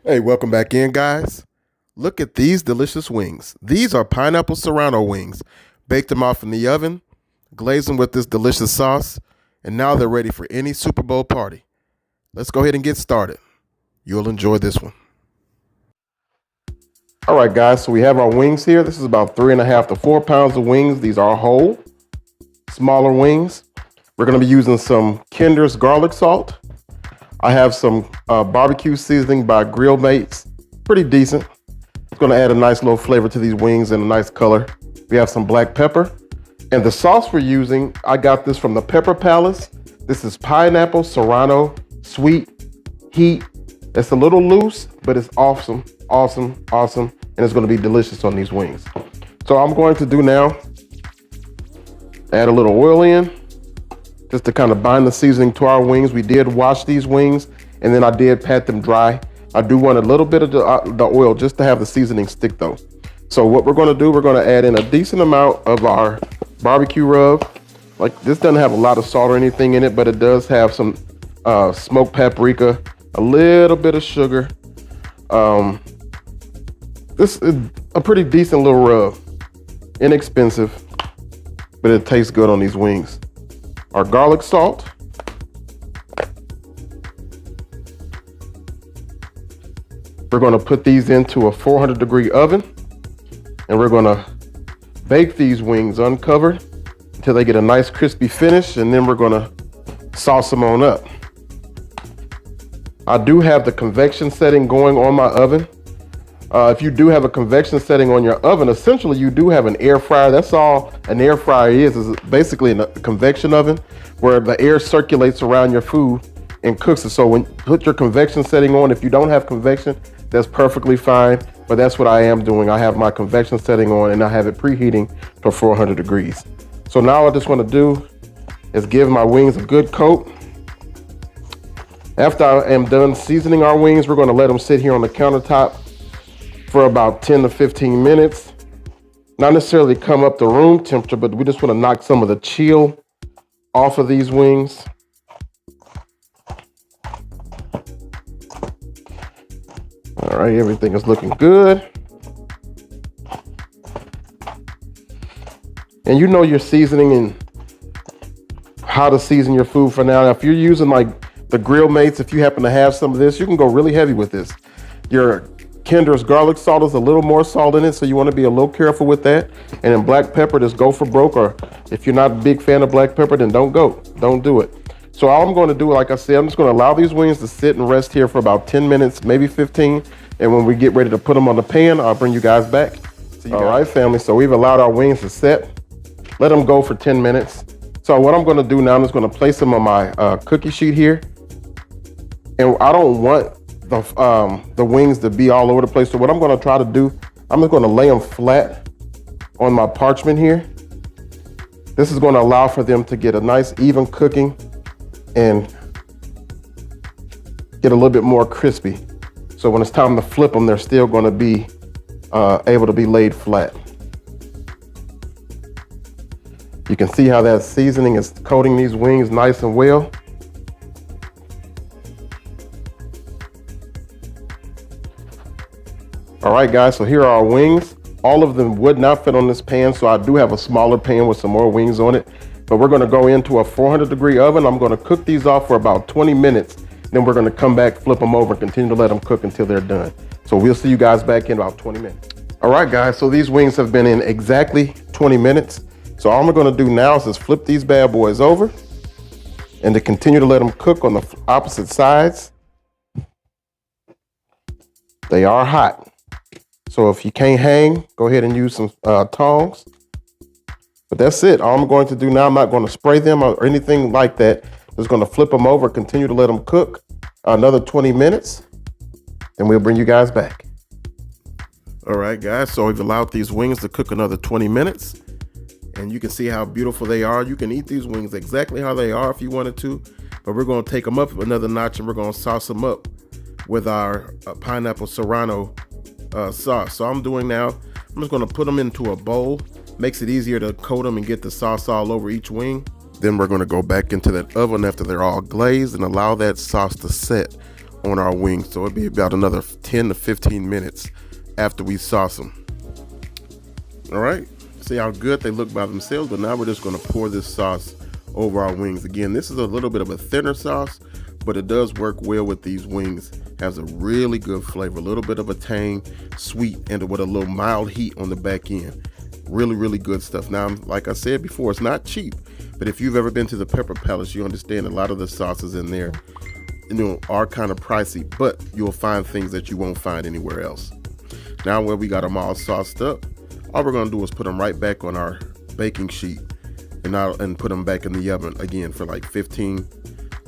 Hey, welcome back in, guys. Look at these delicious wings. These are pineapple Serrano wings. Baked them off in the oven, glazed them with this delicious sauce, and now they're ready for any Super Bowl party. Let's go ahead and get started. You'll enjoy this one. All right, guys, so we have our wings here. This is about 3.5 to 4 pounds of wings. These are whole, smaller wings. We're going to be using some Kinder's garlic salt. I have some barbecue seasoning by Grill Mates. Pretty decent. It's going to add a nice little flavor to these wings and a nice color. We have some black pepper. And the sauce we're using, I got this from the Pepper Palace. This is pineapple Serrano sweet heat. It's a little loose, but it's awesome, awesome, awesome. And it's going to be delicious on these wings. So I'm going to do now, add a little oil in, just to kind of bind the seasoning to our wings. We did wash these wings, and then I did pat them dry. I do want a little bit of the oil just to have the seasoning stick though. So what we're gonna do, we're gonna add in a decent amount of our barbecue rub. Like, this doesn't have a lot of salt or anything in it, but it does have some smoked paprika, a little bit of sugar. This is a pretty decent little rub. Inexpensive, but it tastes good on these wings. Our garlic salt. We're going to put these into a 400-degree oven, and we're going to bake these wings uncovered until they get a nice crispy finish, and then we're going to sauce them on up. I do have the convection setting going on my oven. If you do have a convection setting on your oven, essentially you do have an air fryer. That's all an air fryer is basically a convection oven where the air circulates around your food and cooks it. So when you put your convection setting on, if you don't have convection, that's perfectly fine. But that's what I am doing. I have my convection setting on and I have it preheating to 400 degrees. So now what I just want to do is give my wings a good coat. After I am done seasoning our wings, we're going to let them sit here on the countertop for about 10 to 15 minutes. Not necessarily come up to room temperature, but we just want to knock some of the chill off of these wings. All right, everything is looking good. And you know your seasoning and how to season your food for now. If you're using like the Grill Mates, if you happen to have some of this, you can go really heavy with this. Your Kinder's garlic salt is a little more salt in it, so you want to be a little careful with that. And then black pepper, just go for broke, or if you're not a big fan of black pepper, then don't do it. So all I'm going to do, like I said, I'm just going to allow these wings to sit and rest here for about 10 minutes, maybe 15. And when we get ready to put them on the pan, I'll bring you guys back. All right, family, so we've allowed our wings to set. Let them go for 10 minutes. So what I'm going to do now, I'm just going to place them on my cookie sheet here. And I don't want the wings to be all over the place. So what I'm going to try to do, I'm just going to lay them flat on my parchment here. This is going to allow for them to get a nice even cooking and get a little bit more crispy. So when it's time to flip them, they're still going to be able to be laid flat. You can see how that seasoning is coating these wings nice and well. All right, guys, so here are our wings. All of them would not fit on this pan, so I do have a smaller pan with some more wings on it. But we're going to go into a 400-degree oven. I'm going to cook these off for about 20 minutes. Then we're going to come back, flip them over, and continue to let them cook until they're done. So we'll see you guys back in about 20 minutes. All right, guys, so these wings have been in exactly 20 minutes. So all I'm going to do now is just flip these bad boys over and to continue to let them cook on the opposite sides. They are hot. So if you can't hang, go ahead and use some tongs. But that's it. All I'm going to do now, I'm not going to spray them or anything like that. Just going to flip them over, continue to let them cook another 20 minutes, and we'll bring you guys back. All right, guys, so we've allowed these wings to cook another 20 minutes, and you can see how beautiful they are. You can eat these wings exactly how they are if you wanted to, but we're going to take them up another notch, and we're going to sauce them up with our pineapple Serrano sauce. So I'm doing now, I'm just going to put them into a bowl. Makes it easier to coat them and get the sauce all over each wing. Then we're going to go back into that oven after they're all glazed and allow that sauce to set on our wings. So it'll be about another 10 to 15 minutes after we sauce them. All right, see how good they look by themselves, but now we're just gonna pour this sauce over our wings. Again, this is a little bit of a thinner sauce, but it does work well with these wings. Has a really good flavor, a little bit of a tang, sweet, and with a little mild heat on the back end. Really, really good stuff. Now, like I said before, it's not cheap, but if you've ever been to the Pepper Palace, you understand a lot of the sauces in there, are kind of pricey, but you'll find things that you won't find anywhere else. Now, where we got them all sauced up, all we're gonna do is put them right back on our baking sheet and put them back in the oven again for like 10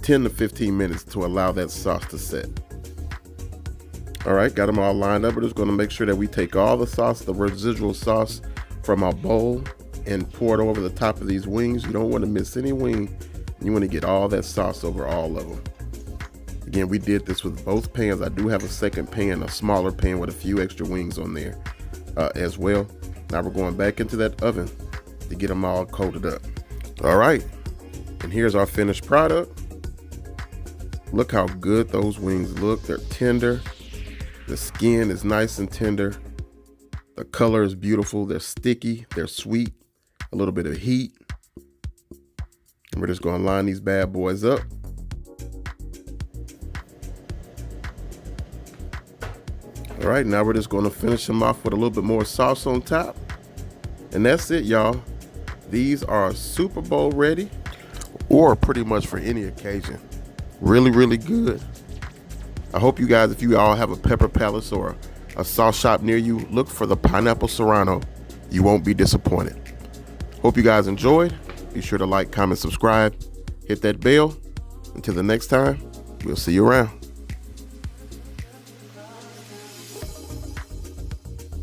to 15 minutes to allow that sauce to set. All right, got them all lined up. We're just gonna make sure that we take all the sauce, the residual sauce from our bowl, and pour it over the top of these wings. You don't want to miss any wing. You want to get all that sauce over all of them. Again, we did this with both pans. I do have a second pan, a smaller pan with a few extra wings on there as well. Now we're going back into that oven to get them all coated up. All right, and here's our finished product. Look how good those wings look. They're tender. The skin is nice and tender. The color is beautiful. They're sticky. They're sweet. A little bit of heat. And we're just going to line these bad boys up. All right, now we're just going to finish them off with a little bit more sauce on top. And that's it, y'all. These are Super Bowl ready, or pretty much for any occasion. Really, really good. I hope you guys, if you all have a Pepper Palace or a sauce shop near you, look for the pineapple Serrano. You won't be disappointed. Hope you guys enjoyed. Be sure to like, comment, subscribe, hit that bell. Until the next time, we'll see you around.